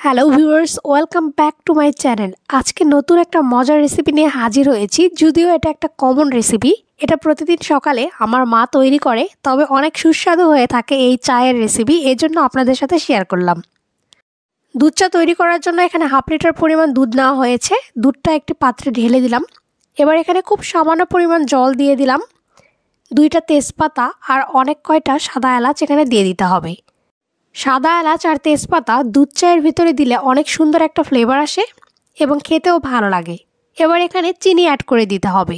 Hello viewers, welcome back to my channel. আজকে নতুন একটা মজার রেসিপি নিয়ে হাজির হয়েছি। যদিও এটা একটা কমন রেসিপি, এটা প্রতিদিন সকালে আমার মা তৈরি করে, তবে অনেক সুস্বাদু হয়ে থাকে এই চায়ের রেসিপি। এজন্য আপনাদের সাথে শেয়ার করলাম। দুধ চা তৈরি করার জন্য এখানে 1/2 লিটার পরিমাণ দুধ নেওয়া হয়েছে। দুধটা একটি পাত্রে ঢেলে দিলাম। এবার এখানে খুব সামান্য পরিমাণ জল দিয়ে দিলাম। 2টা তেজপাতা আর অনেক কয়টা সাদা এলাচ এখানে দিয়ে দিতে হবে। সাদা এলাচ আর তেজপাতা দুধ চায়ের ভিতরে দিলে অনেক সুন্দর একটা ফ্লেভার আসে এবং খেতেও ভালো লাগে। এবার এখানে চিনি অ্যাড করে দিতে হবে।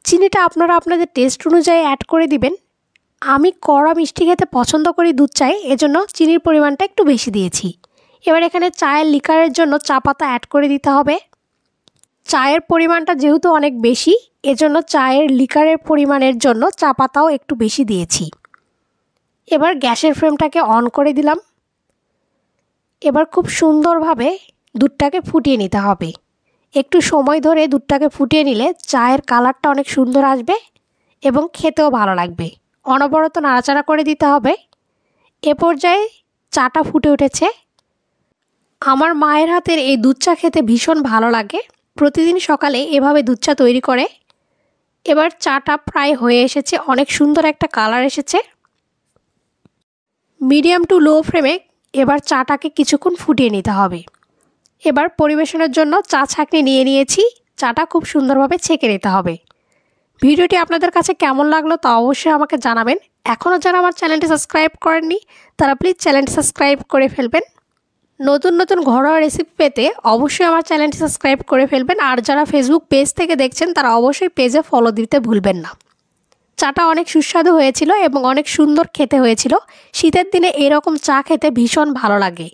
চিনিটা আপনারা আপনাদের টেস্ট অনুযায়ী অ্যাড করে দিবেন। আমি কড়া মিষ্টি খেতে পছন্দ করি দুধ চায়ে, এজন্য চিনির পরিমাণটা একটু বেশি দিয়েছি। এবার এখানে চায়ের লিকারের জন্য চা পাতা অ্যাড করে দিতে হবে। চায়ের পরিমাণটা যেহেতু অনেক বেশি, এজন্য চায়ের লিকারের পরিমাণের জন্য চা পাতাও একটু বেশি দিয়েছি। এবার গ্যাসের ফ্লেমটাকে অন করে দিলাম। এবার খুব সুন্দরভাবে দুধটাকে ফুটিয়ে নিতে হবে। একটু সময় ধরে দুধটাকে ফুটিয়ে নিলে চায়ের কালারটা অনেক সুন্দর আসবে এবং খেতেও ভালো লাগবে। অনবরত নাড়াচাড়া করে দিতে হবে। এ পর্যায়ে চাটা ফুটে উঠেছে। আমার মায়ের হাতের এই দুধ চা খেতে ভীষণ ভালো লাগে। প্রতিদিন সকালে এভাবে দুধ চা তৈরি করে। এবার চাটা প্রায় হয়ে এসেছে, অনেক সুন্দর একটা কালার এসেছে। মিডিয়াম টু লো ফ্লেমে এবার চাটাকে কিছুক্ষণ ফুটিয়ে নিতে হবে। এবার পরিবেশনের জন্য চা ছাঁকনি নিয়ে নিয়েছি। চাটা খুব সুন্দরভাবে ছেঁকে নিতে হবে। ভিডিওটি আপনাদের কাছে কেমন লাগলো তা অবশ্যই আমাকে জানাবেন। এখনও যারা আমার চ্যানেলটি সাবস্ক্রাইব করেননি তারা প্লিজ চ্যানেলটি সাবস্ক্রাইব করে ফেলবেন। নতুন নতুন ঘরোয়া রেসিপি পেতে অবশ্যই আমার চ্যানেলটি সাবস্ক্রাইব করে ফেলবেন। আর যারা ফেসবুক পেজ থেকে দেখছেন তারা অবশ্যই পেজে ফলো দিতে ভুলবেন না। চাটা অনেক সুস্বাদু হয়েছিল এবং অনেক সুন্দর খেতে হয়েছিল। শীতের দিনে এরকম চা খেতে ভীষণ ভালো লাগে।